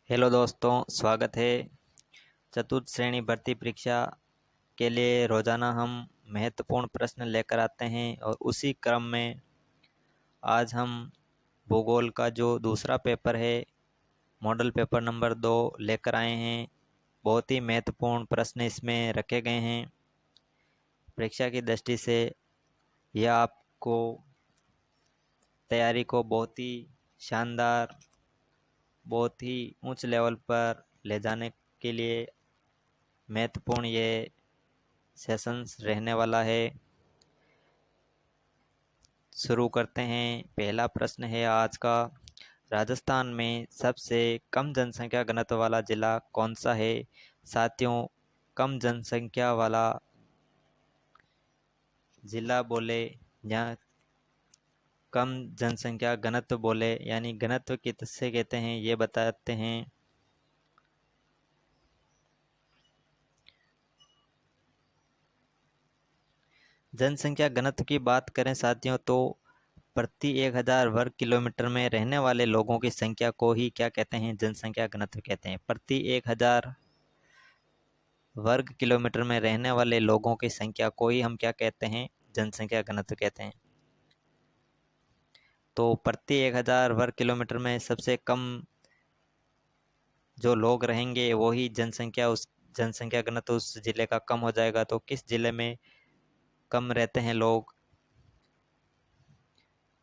Hello दोस्तों, स्वागत है। चतुर्थ श्रेणी भर्ती परीक्षा के लिए रोजाना हम महत्वपूर्ण प्रश्न लेकर आते हैं और उसी क्रम में आज हम भूगोल का जो दूसरा पेपर है, मॉडल पेपर नंबर 2 लेकर आए हैं। बहुत ही महत्वपूर्ण प्रश्न इसमें रखे गए हैं। परीक्षा की दृष्टि से यह आपको तैयारी को बहुत ही शानदार, बहुत ही उच्च लेवल पर ले जाने के लिए महत्वपूर्ण ये सेशंस रहने वाला है। शुरू करते हैं। पहला प्रश्न है आज का, राजस्थान में सबसे कम जनसंख्या घनत्व वाला जिला कौन सा है? साथियों, कम जनसंख्या वाला जिला बोले या कम जनसंख्या घनत्व बोले, यानी घनत्व किससे कहते हैं ये बताते हैं। जनसंख्या घनत्व की बात करें साथियों, तो प्रति 1000 वर्ग किलोमीटर में रहने वाले लोगों की संख्या को ही क्या कहते हैं? जनसंख्या घनत्व कहते हैं। प्रति 1000 वर्ग किलोमीटर में रहने वाले लोगों की संख्या को ही हम क्या कहते हैं? जनसंख्या घनत्व कहते हैं। तो प्रति 1000 वर्ग किलोमीटर में सबसे कम जो लोग रहेंगे वो ही उस जनसंख्या घनत्व उस जिले का कम हो जाएगा। तो किस जिले में कम रहते हैं लोग?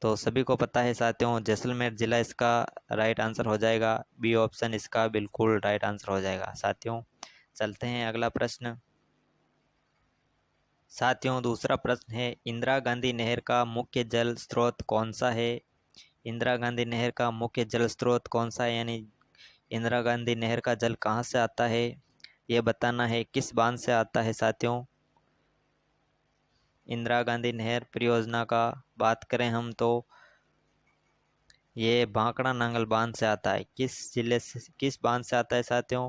तो सभी को पता है साथियों, जैसलमेर जिला इसका राइट आंसर हो जाएगा। बी ऑप्शन इसका बिल्कुल राइट आंसर हो जाएगा। साथियों, चलते हैं अगला प्रश्न। साथियों, दूसरा प्रश्न है, इंदिरा गांधी नहर का मुख्य जल स्रोत कौन सा है? इंदिरा गांधी नहर का मुख्य जल स्रोत कौन सा है, यानी इंदिरा गांधी नहर का जल कहाँ से आता है ये बताना है। किस बांध से आता है साथियों? इंदिरा गांधी नहर परियोजना का बात करें हम तो ये भाखड़ा नांगल बांध से आता है। किस जिले से, किस बांध से आता है साथियों?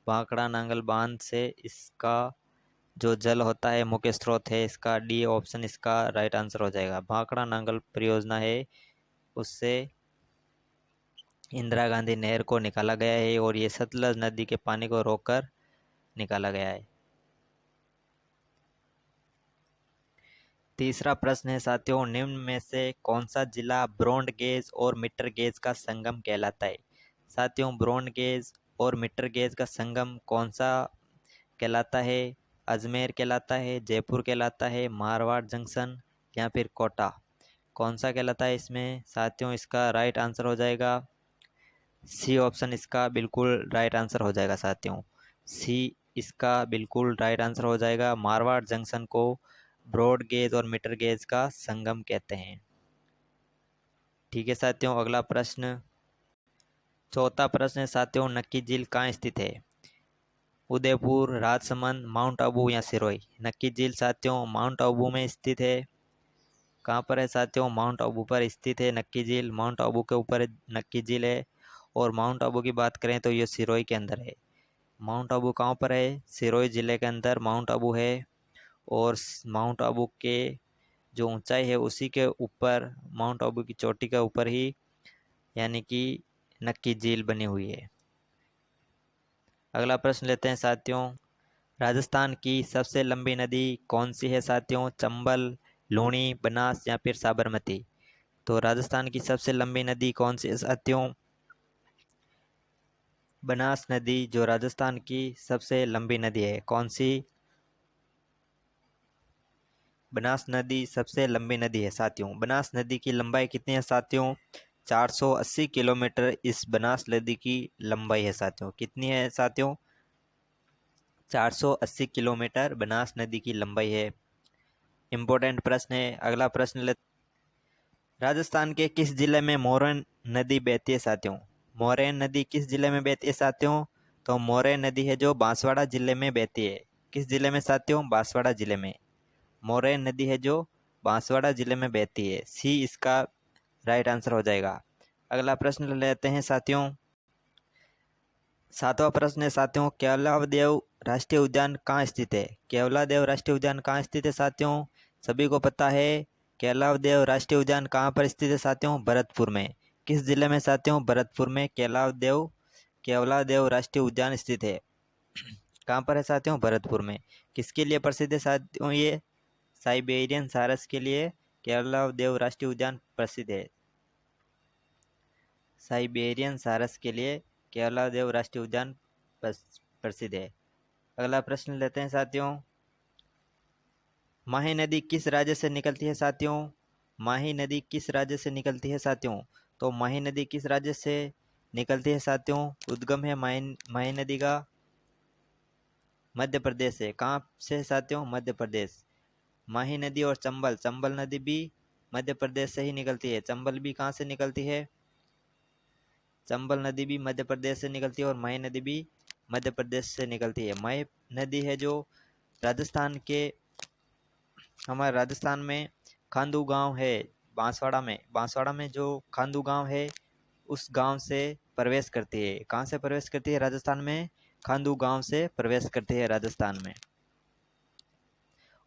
भाखड़ा नांगल बांध से इसका जो जल होता है मुख्य स्रोत है इसका। डी ऑप्शन इसका राइट आंसर हो जाएगा। भाखड़ा नांगल परियोजना है, उससे इंदिरा गांधी नहर को निकाला गया है और ये सतलज नदी के पानी को रोककर निकाला गया है। तीसरा प्रश्न है साथियों, निम्न में से कौन सा जिला ब्रॉड गेज और मीटर गेज का संगम कहलाता है? साथियों, ब्रॉड गेज और मीटर गेज का संगम कौन सा कहलाता है? अजमेर कहलाता है, जयपुर कहलाता है, मारवाड़ जंक्शन या फिर कोटा? कौन सा कहलाता है इसमें साथियों? इसका राइट आंसर हो जाएगा सी ऑप्शन इसका बिल्कुल राइट आंसर हो जाएगा साथियों। सी इसका बिल्कुल राइट आंसर हो जाएगा। मारवाड़ जंक्शन को ब्रॉड गेज और मीटर गेज का संगम कहते हैं। ठीक है साथियों, अगला प्रश्न, चौथा प्रश्न है साथियों, नक्की झील कहाँ स्थित है? उदयपुर, राजसमंद, माउंट आबू या सिरोही? नक्की झील साथियों माउंट आबू में स्थित है। कहाँ पर है साथियों? माउंट आबू पर स्थित है नक्की झील। माउंट आबू के ऊपर नक्की झील है। और माउंट आबू की बात करें तो ये सिरोही के अंदर है। माउंट आबू कहाँ पर है? सिरोही जिले के अंदर माउंट आबू है। और माउंट आबू के जो ऊंचाई है उसी के ऊपर, माउंट आबू की चोटी के ऊपर ही यानी कि नक्की झील बनी हुई है। अगला प्रश्न लेते हैं साथियों, राजस्थान की सबसे लंबी नदी कौन सी है साथियों? चंबल, लूणी, बनास या फिर साबरमती? तो राजस्थान की सबसे लंबी नदी कौन सी है साथियों? बनास नदी जो राजस्थान की सबसे लंबी नदी है। कौन सी? बनास नदी सबसे लंबी नदी है साथियों। बनास नदी की लंबाई कितनी है साथियों? 480 किलोमीटर इस बनास नदी की लंबाई है साथियों। कितनी है साथियों? 480 किलोमीटर बनास नदी की लंबाई है। इम्पोर्टेंट प्रश्न है। अगला प्रश्न ले, राजस्थान के किस जिले में मोरन नदी बहती है साथियों? मोरैन नदी किस जिले में बहती है साथियों? तो मोरैन नदी है जो बांसवाड़ा जिले में बहती है। किस जिले में साथियों? बांसवाड़ा जिले में। मोरैन नदी है जो बांसवाड़ा जिले में बहती है। सी इसका राइट आंसर हो जाएगा। अगला प्रश्न लेते हैं साथियों, सातवां प्रश्न है साथियों, केवलादेव राष्ट्रीय उद्यान कहाँ स्थित है? केवलादेव राष्ट्रीय उद्यान कहाँ स्थित है साथियों? सभी को पता है केवलादेव राष्ट्रीय उद्यान कहाँ पर स्थित है साथियों? भरतपुर में। किस जिले में साथियों? भरतपुर में केवलादेव केवलादेव राष्ट्रीय उद्यान स्थित है? कहाँ पर है साथियों? भरतपुर में। किसके लिए प्रसिद्ध है साथियों ये? साइबेरियन सारस के लिए केवलादेव राष्ट्रीय उद्यान प्रसिद्ध है। साइबेरियन सारस के लिए केवलादेव राष्ट्रीय उद्यान प्रसिद्ध है। अगला प्रश्न लेते हैं साथियों। माही नदी किस राज्य से निकलती है साथियों? माही नदी किस राज्य से निकलती है साथियों? तो माही नदी किस राज्य से निकलती है साथियों? उद्गम है माही नदी का मध्य प्रदेश से। कहाँ से साथियों? मध्य प्रदेश। माही नदी और चंबल नदी भी मध्य प्रदेश से ही निकलती है। चंबल भी कहाँ से निकलती है? चंबल नदी भी मध्य प्रदेश से निकलती है और माही नदी भी मध्य प्रदेश से निकलती है। माही नदी है जो राजस्थान के, हमारे राजस्थान में खांदू गांव है बांसवाड़ा में जो खांदू गांव है उस गांव से प्रवेश करती है। कहाँ से प्रवेश करती है? राजस्थान में खांदू गांव से प्रवेश करती है राजस्थान में।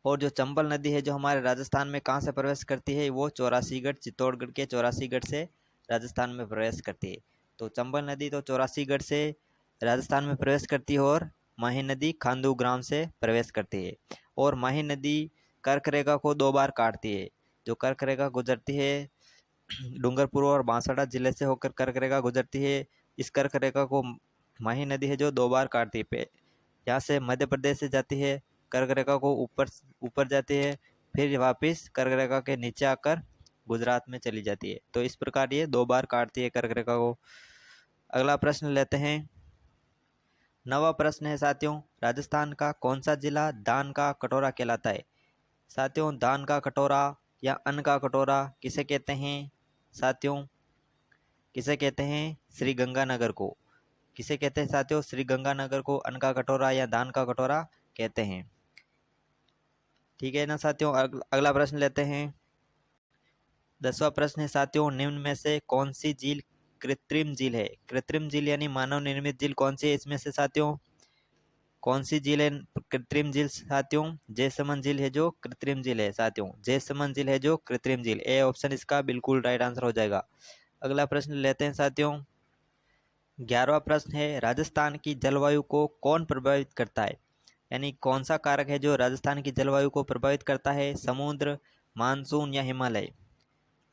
और जो चंबल नदी है जो हमारे राजस्थान में कहाँ से प्रवेश करती है? वो चौरासीगढ़, चित्तौड़गढ़ के चौरासीगढ़ से राजस्थान में प्रवेश करती है। तो चंबल नदी तो चौरासीगढ़ से राजस्थान में प्रवेश करती है और माही नदी खांदू ग्राम से प्रवेश करती है। और माही नदी कर्क रेखा को 2 बार काटती है। जो कर्क रेखा गुजरती है डूंगरपुर और बांसवाड़ा जिले से होकर कर्क रेखा गुजरती है। इस कर्क रेखा को माही नदी है जो 2 बार काटती है। यहाँ से मध्य प्रदेश से जाती है, कर्क रेखा को ऊपर जाती है, फिर वापस कर्क रेखा के नीचे आकर गुजरात में चली जाती है। तो इस प्रकार ये 2 बार काटती है कर्क रेखा को। अगला प्रश्न लेते हैं। 9वां प्रश्न है साथियों, राजस्थान का कौन सा जिला दान का कटोरा कहलाता है? साथियों, दान का कटोरा या अन्न का कटोरा किसे कहते हैं साथियों? किसे कहते हैं? श्री गंगानगर को। किसे कहते हैं साथियों? श्री गंगानगर को अन्न का कटोरा या दान का कटोरा कहते हैं। ठीक है ना साथियों। अगला प्रश्न लेते हैं। 10वां प्रश्न है साथियों, निम्न में से कौन सी झील कृत्रिम झील है? कृत्रिम झील यानी मानव निर्मित झील कौन सी है इसमें से साथियों? कौन सी झील है कृत्रिम झील साथियों? जयसमंद झील है जो कृत्रिम झील है साथियों। जयसमंद झील है जो कृत्रिम झील। ए ऑप्शन इसका बिल्कुल राइट आंसर हो जाएगा। अगला प्रश्न लेते हैं साथियों। 11वां प्रश्न है, राजस्थान की जलवायु को कौन प्रभावित करता है? यानी कौन सा कारक है जो राजस्थान की जलवायु को प्रभावित करता है? समुद्र, मानसून या हिमालय?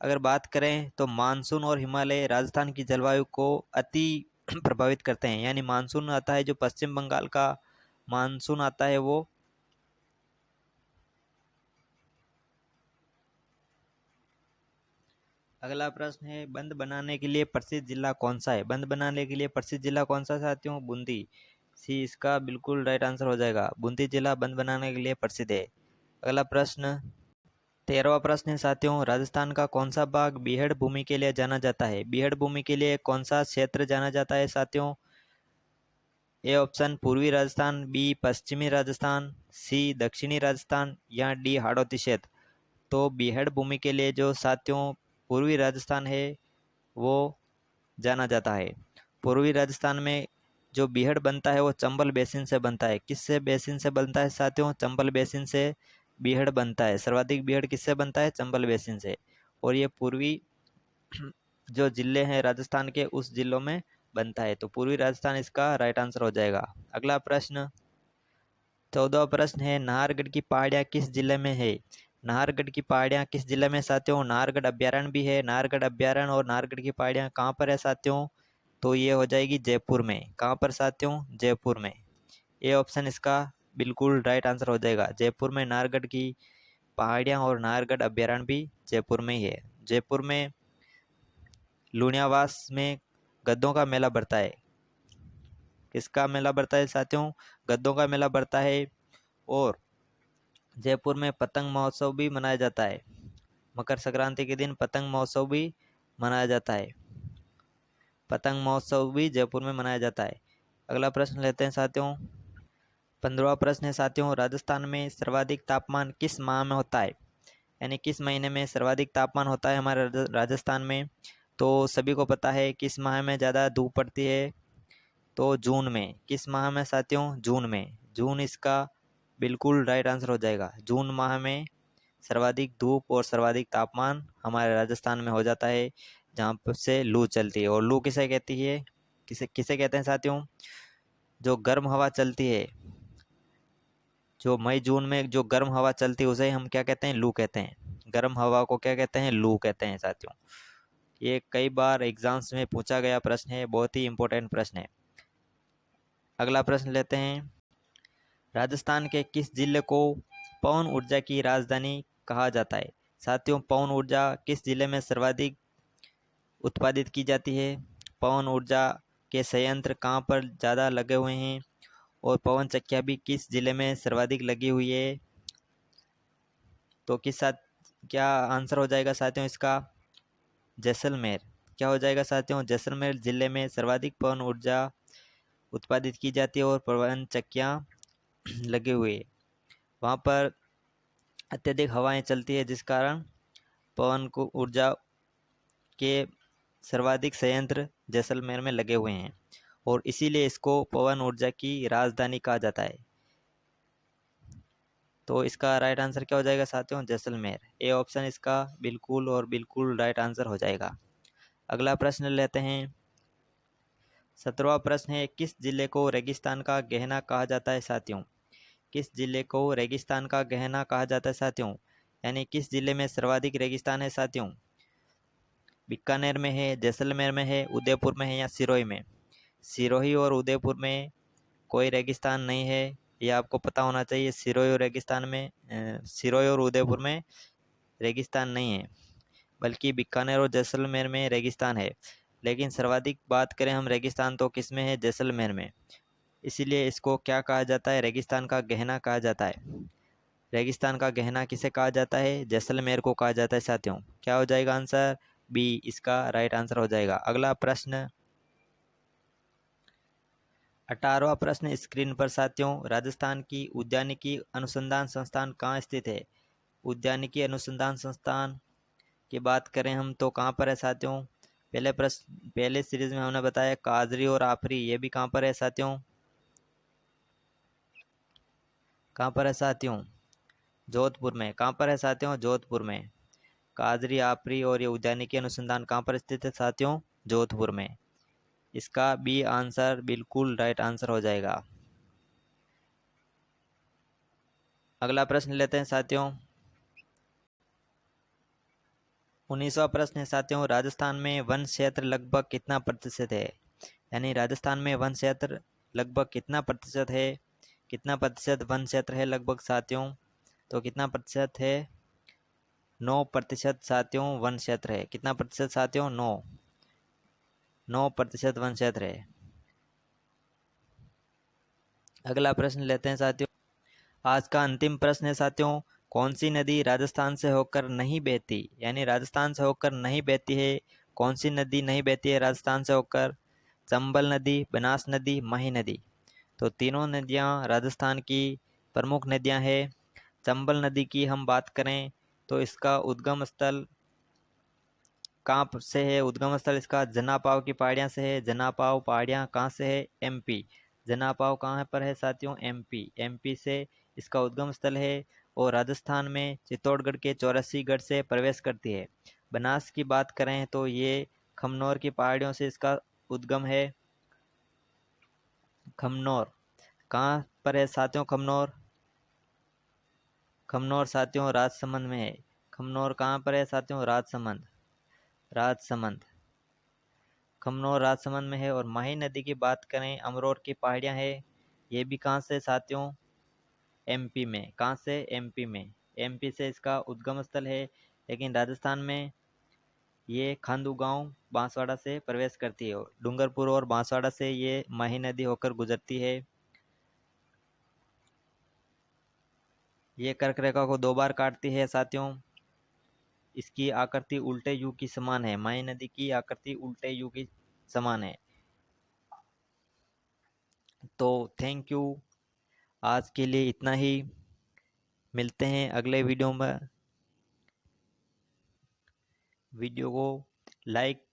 अगर बात करें तो मानसून और हिमालय राजस्थान की जलवायु को अति प्रभावित करते हैं। यानी मानसून आता है जो पश्चिम बंगाल का मानसून आता है वो अगला प्रश्न है, बंद बनाने के लिए प्रसिद्ध जिला कौन सा है? बंद बनाने के लिए प्रसिद्ध जिला कौन सा साथियों? बूंदी। सी इसका बिल्कुल राइट आंसर हो जाएगा। बूंदी जिला बंद बनाने के लिए प्रसिद्ध है। अगला प्रश्न 13वां प्रश्न है साथियों, राजस्थान का कौन सा भाग बीहड़ भूमि के लिए जाना जाता है? बीहड़ भूमि के लिए कौन सा क्षेत्र जाना जाता है साथियों? ए ऑप्शन पूर्वी राजस्थान, बी पश्चिमी राजस्थान, सी दक्षिणी राजस्थान या डी हाड़ौती क्षेत्र। तो बीहड़ भूमि के लिए जो साथियों पूर्वी राजस्थान है वो जाना जाता है। पूर्वी राजस्थान में जो बीहड़ बनता है वो चंबल बेसिन से बनता है। किससे बेसिन से बनता है साथियों? चंबल बेसिन से बीहड़ बनता है। सर्वाधिक बीहड़ किससे बनता है? चंबल बेसिन से। और ये पूर्वी जो जिले हैं राजस्थान के उस जिलों में बनता है। तो पूर्वी राजस्थान इसका राइट आंसर हो जाएगा। अगला प्रश्न 14वां प्रश्न है, नाहरगढ़ की पहाड़ियाँ किस जिले में है? नाहरगढ़ की पहाड़ियाँ किस जिले में साथियों? नाहरगढ़ अभ्यारण्य भी है। नाहरगढ़ अभ्यारण्य और नाहरगढ़ की पहाड़ियाँ कहाँ पर है साथियों? तो ये हो जाएगी जयपुर में। कहाँ पर साथियों? जयपुर में। ए ऑप्शन इसका बिल्कुल राइट आंसर हो जाएगा। जयपुर में नाहरगढ़ की पहाड़ियाँ और नाहरगढ़ अभ्यारण्य भी जयपुर में ही है। जयपुर में लुणियावास में गद्दों का मेला बढ़ता है। किसका मेला बढ़ता है साथियों? गद्दों का मेला बढ़ता है। और जयपुर में पतंग महोत्सव भी मनाया जाता है। मकर संक्रांति के दिन पतंग महोत्सव भी मनाया जाता है। पतंग महोत्सव भी जयपुर में मनाया जाता है। अगला प्रश्न लेते हैं साथियों। 15वां प्रश्न है साथियों, राजस्थान में सर्वाधिक तापमान किस माह में होता है? यानी किस महीने में सर्वाधिक तापमान होता है हमारे राजस्थान में? तो सभी को पता है किस माह में ज़्यादा धूप पड़ती है। तो जून में। किस माह में साथियों? जून में। जून इसका बिल्कुल राइट आंसर हो जाएगा। जून माह में सर्वाधिक धूप और सर्वाधिक तापमान हमारे राजस्थान में हो जाता है, जहाँ पर से लू चलती है। और लू किसे कहती है? किसे किसे कहते हैं साथियों? जो गर्म हवा चलती है, जो मई जून में जो गर्म हवा चलती है उसे हम क्या कहते हैं? लू कहते हैं। गर्म हवा को क्या कहते हैं? लू कहते हैं साथियों। ये कई बार एग्जाम्स में पूछा गया प्रश्न है, बहुत ही इंपॉर्टेंट प्रश्न है। अगला प्रश्न लेते हैं। राजस्थान के किस जिले को पवन ऊर्जा की राजधानी कहा जाता है? साथियों, पवन ऊर्जा किस जिले में सर्वाधिक उत्पादित की जाती है? पवन ऊर्जा के संयंत्र कहाँ पर ज़्यादा लगे हुए हैं? और पवन चक्कियाँ भी किस जिले में सर्वाधिक लगी हुई है? तो किस साथ क्या आंसर हो जाएगा साथियों इसका? जैसलमेर। क्या हो जाएगा साथियों? जैसलमेर जिले में सर्वाधिक पवन ऊर्जा उत्पादित की जाती है और पवन चक्कियाँ लगी हुई है। वहाँ पर अत्यधिक हवाएं चलती है, जिस कारण पवन को ऊर्जा के सर्वाधिक संयंत्र जैसलमेर में लगे हुए हैं और इसीलिए इसको पवन ऊर्जा की राजधानी कहा जाता है। तो इसका राइट आंसर क्या हो जाएगा साथियों? जैसलमेर। ए ऑप्शन इसका बिल्कुल और बिल्कुल राइट आंसर हो जाएगा। अगला प्रश्न लेते हैं। 17वां प्रश्न है, किस जिले को रेगिस्तान का गहना कहा जाता है साथियों? किस जिले को रेगिस्तान का गहना कहा जाता है साथियों? यानी किस जिले में सर्वाधिक रेगिस्तान है साथियों? बीकानेर में है, जैसलमेर में है, उदयपुर में है या सिरोही में? सिरोही और उदयपुर में कोई रेगिस्तान नहीं है, ये आपको पता होना चाहिए। सिरोही और उदयपुर में रेगिस्तान नहीं है, बल्कि बीकानेर और जैसलमेर में रेगिस्तान है। लेकिन सर्वाधिक बात करें हम रेगिस्तान तो किस में है? जैसलमेर में। इसीलिए इसको क्या कहा जाता है? रेगिस्तान का गहना कहा जाता है। रेगिस्तान का गहना किसे कहा जाता है? जैसलमेर को कहा जाता है साथियों। क्या हो जाएगा आंसर? बी इसका राइट आंसर हो जाएगा। अगला प्रश्न 18वां प्रश्न स्क्रीन पर साथियों। राजस्थान की उद्यानिकी अनुसंधान संस्थान कहाँ स्थित है? उद्यानिकी अनुसंधान संस्थान की बात करें हम तो कहाँ पर है साथियों? पहले सीरीज में हमने बताया काजरी और आपरी, ये भी कहाँ पर है साथियों? कहाँ पर है साथियों? जोधपुर में। कहाँ पर है साथियों? जोधपुर में। काजरी, आपरी और ये उद्यानिकी अनुसंधान कहाँ पर स्थित है साथियों? जोधपुर में। इसका बी आंसर बिल्कुल राइट आंसर हो जाएगा। अगला प्रश्न लेते हैं साथियों। 19वां प्रश्न है साथियों। राजस्थान में वन क्षेत्र लगभग कितना प्रतिशत है? यानी राजस्थान में वन क्षेत्र लगभग कितना प्रतिशत है? कितना प्रतिशत वन क्षेत्र है लगभग साथियों? तो कितना प्रतिशत है? 9% साथियों वन क्षेत्र है। कितना प्रतिशत साथियों? 9% वन क्षेत्र है। अगला प्रश्न लेते हैं साथियों। आज का अंतिम प्रश्न है साथियों। कौन सी नदी राजस्थान से होकर नहीं बहती? यानी राजस्थान से होकर नहीं बहती है। कौन सी नदी नहीं बहती है राजस्थान से होकर? चंबल नदी, बनास नदी, माही नदी। तो तीनों नदियाँ राजस्थान की प्रमुख नदियाँ हैं। चंबल नदी की हम बात करें तो इसका उद्गम स्थल कहाँ से है? उद्गम स्थल इसका जनापाव की पहाड़ियाँ से है। जनापाव पहाड़ियाँ कहाँ से है? एमपी। जनापाव कहाँ पर है साथियों? एमपी। एमपी से इसका उद्गम स्थल है और राजस्थान में चित्तौड़गढ़ के 84 गढ़ से प्रवेश करती है। बनास की बात करें तो ये खमनोर की पहाड़ियों से इसका उद्गम है। खमनोर कहाँ पर है साथियों? खमनोर। खमनोर साथियों राजसमंद में है। खमनोर कहाँ पर है साथियों? राजसमंद। राजसमंद। खमनोर राजसमंद में है। और माही नदी की बात करें, अमरोर की पहाड़ियाँ है। ये भी कहाँ से साथियों? एमपी में। कहाँ से? एमपी में। एमपी से इसका उद्गम स्थल है। लेकिन राजस्थान में ये खांडू गांव बांसवाड़ा से प्रवेश करती है। डूंगरपुर और बांसवाड़ा से ये माही नदी होकर गुजरती है। ये कर्क रेखा को 2 बार काटती है साथियों। इसकी आकृति उल्टे यू की समान है। माही नदी की आकृति उल्टे यू की समान है। तो थैंक यू, आज के लिए इतना ही। मिलते हैं अगले वीडियो में। वीडियो को लाइक,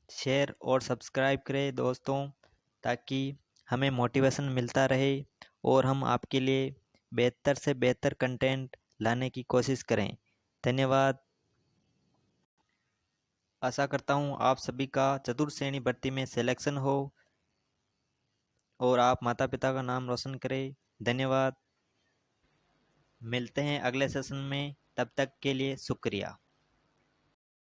शेयर और सब्सक्राइब करें दोस्तों, ताकि हमें मोटिवेशन मिलता रहे और हम आपके लिए बेहतर से बेहतर कंटेंट लाने की कोशिश करें। धन्यवाद। आशा करता हूँ आप सभी का चतुर्थ श्रेणी भर्ती में सिलेक्शन हो और आप माता पिता का नाम रोशन करें। धन्यवाद। मिलते हैं अगले सेशन में, तब तक के लिए शुक्रिया।